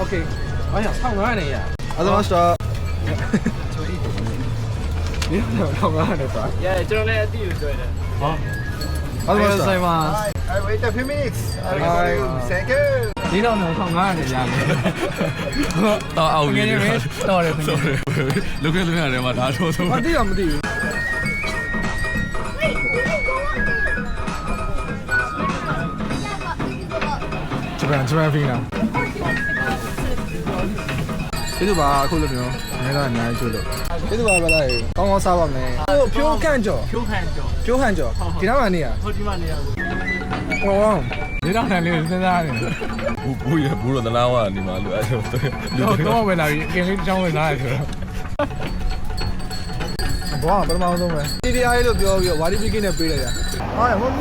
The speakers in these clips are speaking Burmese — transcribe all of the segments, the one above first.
OK， 哎呀，唱完了呀。阿怎么说？你唱完了啥？耶，这种来第一对的。好。阿怎么说嘛？ I wait a few minutes. Thank you. 你老能唱完了呀？到奥运了，到了。录开人嘛，他说说。啊，对呀，没对。这边飞呢。这就把扣了没有？没得，没做了。这就把它刚刚杀完没？哦，票看着。票看着。几多万的呀？好几万的呀。哦，你当然留在哪里？不也不是在哪玩，你妈留在这对。我问他，给你讲问哪去了？不啊，不是毛东呗。这里还有标，我这边给你背了呀。哎呀，我不。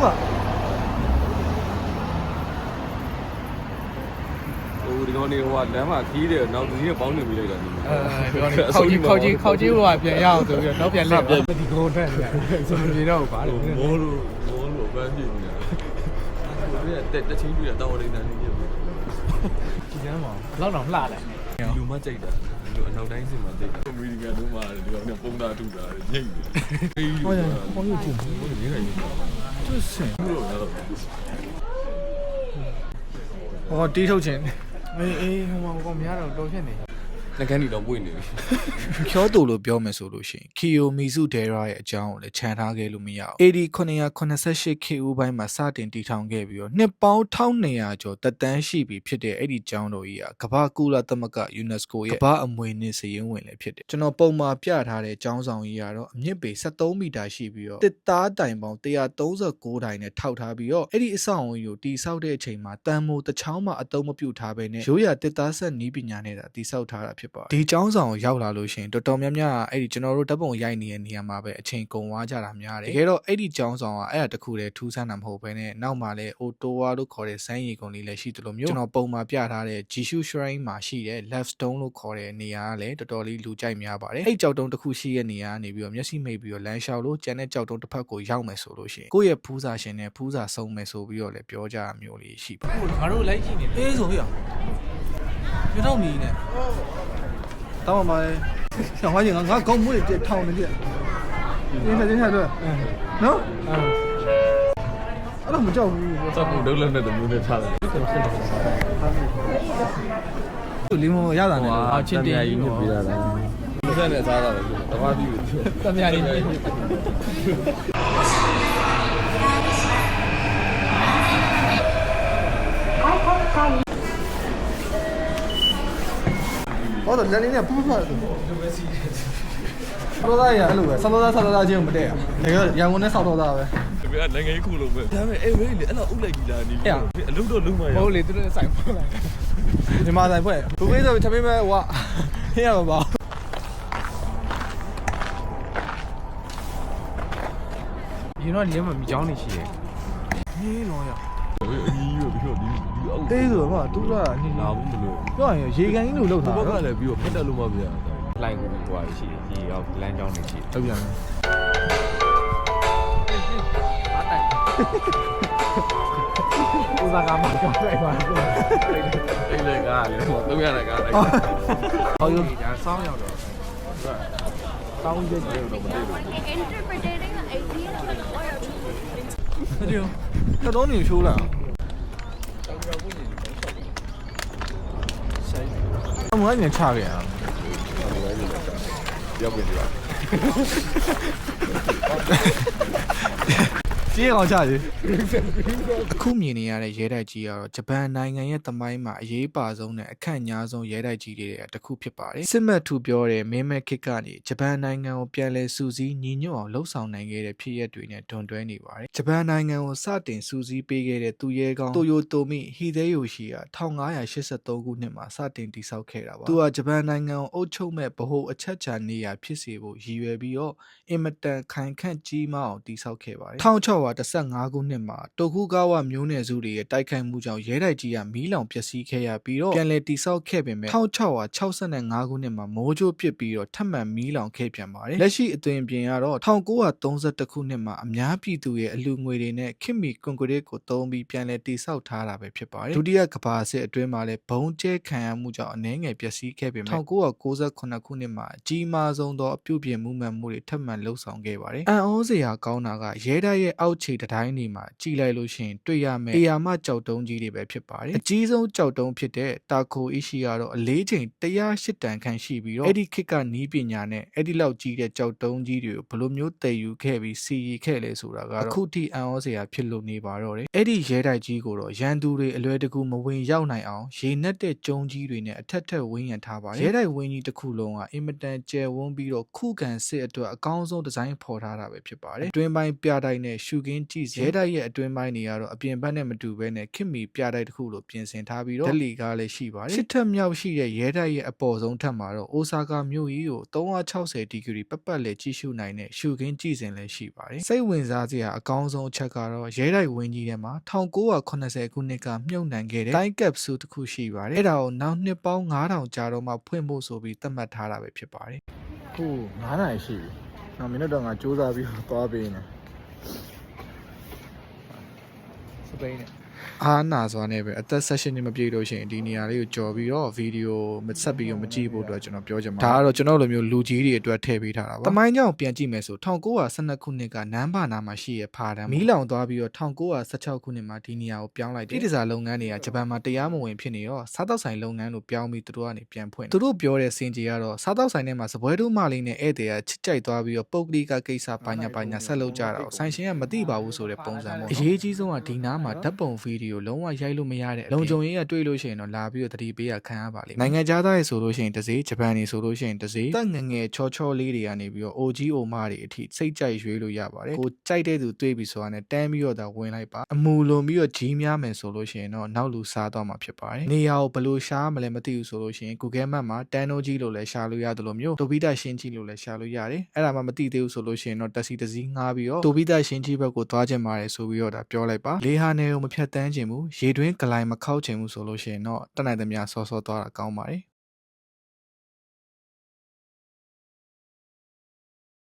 ဒီကောင်တွေဟိုကလမ်းမှာခီးတယ်နောက်သူကြီးပေါင်းနေပြီးလိုက်တာဒီခေါကြီးဟိုကပြန်ရအောင်ဆိုပြီးတော့ပြန်လက်ဒီကုန်းတက်နေတယ်စမပြေတော့ပါလေမိုးလို့ပန်းပြည့်နေတာတက်ချင်းပြရတောင်းရင်းနေနေပြီ ဒီကမ်းမှာလောက်တော့လှတယ် လူမကြိုက်တာလူအနောက်တိုင်းစင်မှာကြိုက်တာအမေရိကန်တို့မှာဒီကောင်ကပုံသားထုတာညိတ်နေဟောရဟောရကြည့်ဟောရနေနေ就是လို့ရတော့ဟောတီးထုတ်ခြင်းအေးဟိုမှာကောမရတော့တော်ဖြစ်နေနှကန်းတွေတော့ပွင့်နေပြီဖြောတူလို့ပြောမယ်ဆိုလို့ရှိရင် Kiyomizu Dera ရဲ့အကြောင်းကိုလည်းခြံထားခဲ့လို့မရအောင် AD988 KU ဘိုင်းမှာစတင်တည်ထောင်ခဲ့ပြီးတော့နှစ်ပေါင်း1200ကျော်တက်တန်းရှိပြီဖြစ်တဲ့အဲ့ဒီကျောင်းတော်ကြီးကကမ္ဘာကုလသမဂ္ဂ UNESCO ရဲ့ကမ္ဘာအမွေအနှစ်စာရင်းဝင်လည်းဖြစ်တယ်ကျွန်တော်ပုံမှာပြထားတဲ့ကျောင်းဆောင်ကြီးကတော့အမြင့်ပေ73မီတာရှိပြီးတော့တစ်သားတိုင်ပေါင်း139တိုင်နဲ့ထောက်ထားပြီးတော့အဲ့ဒီအဆောက်အအုံကိုတည်ဆောက်တဲ့အချိန်မှာတန်မိုးတစ်ချောင်းမှအသုံးမပြုထားဘဲနဲ့ရိုးရာတစ်သားဆက်နည်းပညာနဲ့သာတည်ဆောက်ထားတာဖြစ်ပါတယ်ဒီကျောင်းဆောင်ကိုရောက်လာလို့ရှိရင်တော်တော်များများအဲ့ဒီကျွန်တော်တို့ဓာတ်ပုံရိုက်နေတဲ့နေရာမှာပဲအချိန်ကုန်သွားကြတာများတယ်တကယ်တော့အဲ့ဒီကျောင်းဆောင်ကအဲ့ဒါတခုတည်းထူးဆန်းတာမဟုတ်ဘဲနဲ့နောက်မှာလည်း Ottawa လို့ခေါ်တဲ့စမ်းရည်ကုန်လေးလည်းရှိသလိုမျိုးကျွန်တော်ပုံမှာပြထားတဲ့ Jishu Shrine မှာရှိတဲ့ Left Stone လို့ခေါ်တဲ့နေရာကလည်းတော်တော်လေးလူကြိုက်များပါတယ်အဲ့ကျောက်တုံးတစ်ခုရှိတဲ့နေရာကနေပြီးတော့မျက်စိမိတ်ပြီးတော့လမ်းလျှောက်လို့ကျန်တဲ့ကျောက်တုံးတစ်ဖက်ကိုရောက်မယ်ဆိုလို့ရှိရင်ကိုယ့်ရဲ့ဖူးစာရှင်နဲ့ဖူးစာဆုံးမယ်ဆိုပြီးတော့လည်းပြောကြတာမျိုးလေးရှိပါတယ်ငါတို့လိုက်ကြည့်နေအေးဆိုရပြတော့မီနဲ့တောင်းပါမယ်小环境ငါကောင်းမှုတွေထောင်နေကြတင်းထတော့နော်အဲ့တော့မကြောက်ဘူးစောက်ဖို့လုံးလုံးနဲ့တမျိုးနဲ့ထားတယ်လင်းမရတာနဲ့ချင်းတင်းကြီးညစ်ပေးရတာမဆက်နဲ့စားတာပဲတဘာပြီးတမယာလေးဟောတော့လင်းနေပူပူဆောက်သားရအဲ့လိုပဲဆောက်သားချင်းမတည့်ရတကယ်ရန်ကုန်နဲ့ဆောက်သားပဲဒီကနိုင်ငံရေးခုလုံးပဲဒါပေမဲ့အေးဝေးလေအဲ့တော့ဥလိုက်ကြီးလာနေအလုပ်တော့လုံးမရဟုတ်လေသူတို့ဆိုင်ဖွဲ့လိုက်ဒီမှာဆိုင်ဖွဲ့ဘုဘေးဆိုသမင်းပဲဝဟင်းရပါရင်တော့ဒီမှာမိချောင်းနေရှိတယ်ဟင်းတော့ရအကြီးရောပြီးတော့ဒီအောက်တေးဆိုတော့တူတာညင်လာဘူးမလို့ပြောရင်ရေကန်ကြီးလို့လောက်တာဘက်ကလည်းပြီးတော့ဖက်တက်လို့မပြရလိုင်းကိုဟိုဟာရှိတယ်ရေရောက်လမ်းကြောင်းနေရှိတယ်ဟုတ်ပြန်အားတိုင်ဥစားကမှကြောက်လိုက်ပါအေးလေကားလေ300ကားလိုက်ဟောယူဒါစောင်းရောက်တော့တောင်းကြည့်တော့မသိဘူး interpreting the idea of the word 这都你修了。我还没差别啊。要不对吧？接往下去。အခုမြင်နေရတဲ့ရဲတိုက်ကြီးကတော့ဂျပန်နိုင်ငံရဲ့သမိုင်းမှာအရေးပါဆုံးနဲ့အခက်အများဆုံးရဲတိုက်ကြီးတွေကတစ်ခုဖြစ်ပါတယ်စစ်မှတ်သူပြောတဲ့မင်းမဲခစ်ကနေဂျပန်နိုင်ငံကိုပြန်လည်စူးစီးညီညွတ်အောင်လှုပ်ဆောင်နိုင်ခဲ့တဲ့ဖြစ်ရပ်တွေနဲ့တွန်တွဲနေပါတယ်ဂျပန်နိုင်ငံကိုစတင်စူးစီးပေးခဲ့တဲ့သူရဲကောင်းတိုယိုတိုမီဟီဒေယိုရှိက1583ခုနှစ်မှာစတင်တည်ဆောက်ခဲ့တာပါသူကဂျပန်နိုင်ငံကိုအုပ်ချုပ်မဲ့ဗဟိုအချက်ချာနေရာဖြစ်စေဖို့ရည်ရွယ်ပြီးတော့အင်မတန်ခိုင်ခန့်ကြီးမားအောင်တည်ဆောက်ခဲ့ပါတယ် 1915ခုနှစ်မှာတိုကူကာဝမျိုးနယ်စုတွေရဲ့တိုက်ခိုက်မှုကြောင့်ရဲတိုက်ကြီးကမီးလောင်ပျက်စီးခဲ့ရပြီးတော့ပြန်လည်တိစောက်ခဲ့ပေမဲ့1665ခုနှစ်မှာမိုးကြိုးပစ်ပြီးတော့ထပ်မံမီးလောင်ခဲ့ပြန်ပါတယ်လက်ရှိအသွင်ပြင်ကတော့1931ခုနှစ်မှာအများပြည်သူရဲ့အလူငွေတွေနဲ့ခင်မီကွန်ကရစ်ကိုသုံးပြီးပြန်လည်တိစောက်ထားတာပဲဖြစ်ပါတယ်ဒုတိယကမ္ဘာစစ်အတွင်းမှာလည်းဘုံကျဲခံရမှုကြောင့်အနည်းငယ်ပျက်စီးခဲ့ပေမဲ့1998ခုနှစ်မှာအကြီးမားဆုံးသောအပြုပြင်မှုမှန်မှုတွေထပ်မံလှုပ်ဆောင်ခဲ့ပါတယ်အံ့ဩစရာကောင်းတာကရဲတပ်ရဲ့အောက်ခြေတိုင်းတွေမှာကြည်လိုက်လို့ရှိရင်တွေ့ရမယ့်အေယာမကြောက်တုံးကြီးတွေပဲဖြစ်ပါတယ်အကြီးဆုံးကြောက်တုံးဖြစ်တဲ့တာခိုအီရှိကတော့အလေးချိန်108တန်ခန့်ရှိပြီးတော့အဲ့ဒီခေတ်ကနီးပညာနဲ့အဲ့ဒီလောက်ကြီးတဲ့ကြောက်တုံးကြီးတွေကိုဘယ်လိုမျိုးတည်ယူခဲ့ပြီးစီရီခဲ့လဲဆိုတာကတော့အခုထိအံ့ဩစရာဖြစ်လို့နေပါတော့တယ်အဲ့ဒီရဲတိုက်ကြီးကိုတော့ရန်သူတွေအလွယ်တကူမဝင်ရောက်နိုင်အောင်ရေနက်တဲ့ကျုံးကြီးတွေနဲ့အထက်ထက်ဝင်းရံထားပါတယ်ရဲတိုက်ဝင်းကြီးတစ်ခုလုံးကအင်မတန်ကျယ်ဝန်းပြီးတော့ခုခံစစ်အတွက်အကောင်းဆုံးဒီဇိုင်းဖော်ထားတာပဲဖြစ်ပါတယ်အတွင်းပိုင်းပြတိုက်နဲ့ရှုခင်းကြည့်ရဲတိုက်ရဲ့အတွင်းပိုင်းတွေကတော့အပြင်ဘက်နဲ့မတူဘဲနဲ့ခင်မီပြတိုက်တစ်ခုလိုပြင်ဆင်ထားပြီးတော့ဓလီကားလည်းရှိပါတယ်စစ်ထက်မြောက်ရှိတဲ့ရဲတိုက်ရဲ့အပေါ်ဆုံးထပ်မှာတော့အိုဆာကာမြို့ကြီးကို360ဒီဂရီပတ်လေကြည့်ရှုနိုင်တဲ့ရှုခင်းကြည့်စဉ်လည်းရှိပါတယ်စိတ်ဝင်စားစရာအကောင်းဆုံးအချက်ကတော့ရဲတိုက်ဝင်းကြီးထဲမှာ1980ခုနှစ်ကမြုပ်နှံခဲ့တဲ့တိုင်းကပ်ဆူတစ်ခုရှိပါတယ်အဲ့ဒါကိုနောက်နှစ်ပေါင်း9000ကြာတော့မှဖွင့်ဖို့ဆိုပြီးသတ်မှတ်ထားတာပဲဖြစ်ပါတယ်ခု9နိုင်ရှိပြီနော်မင်းတို့တော့ငါစူးစမ်းပြီးသွားပေးနေစပိန်နဲ့အားနာစွာနဲ့ပဲအသက်16နှစ်မပြည့်လို့ရှိရင်ဒီနေရာလေးကိုကြော်ပြီးတော့ဗီဒီယိုဆက်ပြီးတော့မကြည့်ဖို့အတွက်ကျွန်တော်ပြောချင်ပါတယ်ဒါကတော့ကျွန်တော်လိုမျိုးလူကြီးတွေအတွက်ထည့်ပေးထားတာပါတမိုင်းကြောင်ပြန်ကြည့်မယ်ဆို1912ခုနှစ်ကနန်းဘာနာမှာရှိရဖားတန်းမီးလောင်သွားပြီးတော့1916ခုနှစ်မှာဒီနေရာကိုပြောင်းလိုက်တယ်ပြည်တစားလုပ်ငန်းတွေကဂျပန်မှာတရားမဝင်ဖြစ်နေရောစားတောက်ဆိုင်လုပ်ငန်းလို့ပြောင်းပြီးသူတို့ကနေပြန်ဖွင့်သူတို့ပြောတဲ့စင်ကြီးကတော့စားတောက်ဆိုင်ထဲမှာစပွဲတို့မလေးနဲ့ဧည့်သည်ကချစ်ကြိုက်သွားပြီးတော့ပုတ်ကလေးကကိစ္စပါညာဆက်လုပ်ကြတာဆိုင်ရှင်ကမသိပါဘူးဆိုတဲ့ပုံစံပေါ့အရေးကြီးဆုံးကဒီနားမှာဓာတ်ပုံဗီဒီယိုလုံးဝရိုက်လို့မရတဲ့လုံခြုံရေးကတွေ့လို့ရှိရင်တော့လာပြီးတော့တတိပေးရခံရပါလိမ့်မယ်နိုင်ငံခြားသားတွေဆိုလို့ရှိရင်တစ်စေးဂျပန်တွေဆိုလို့ရှိရင်တစ်စေးတက်ငငယ်ချောချောလေးတွေကနေပြီးတော့ OG အိုမတွေအထိစိတ်ကြိုက်ရွေးလို့ရပါတယ်ကိုကြိုက်တဲ့သူတွေးပြီးဆိုတာနဲ့တန်းပြီးတော့ဒါဝင်လိုက်ပါအမူလွန်ပြီးတော့ကြီးများမယ်ဆိုလို့ရှိရင်တော့နောက်လူစားသွားမှာဖြစ်ပါတယ်နေရာကိုဘယ်လိုရှားမလဲမသိဘူးဆိုလို့ရှိရင် Google Map မှာတန်းနိုးကြီးလို့လည်းရှာလို့ရတယ်လို့မျိုးတိုဘီတာရှင်းကြီးလို့လည်းရှာလို့ရတယ်အဲ့ဒါမှမသိသေးဘူးဆိုလို့ရှိရင်တော့တက်စီတစ်စီးငှားပြီးတော့တိုဘီတာရှင်းကြီးဘက်ကိုသွားချင်ပါတယ်ဆိုပြီးတော့ဒါပြောလိုက်ပါလေဟာနယ်ကိုမဖြတ်တန်းချင်ဘူးရေတွင်းဂလိုင်းမခောက်ချင်ဘူးဆိုလို့ရှိရင်တော့တက်နိုင်သမျှစောစောသွားတာကောင်းပါတယ်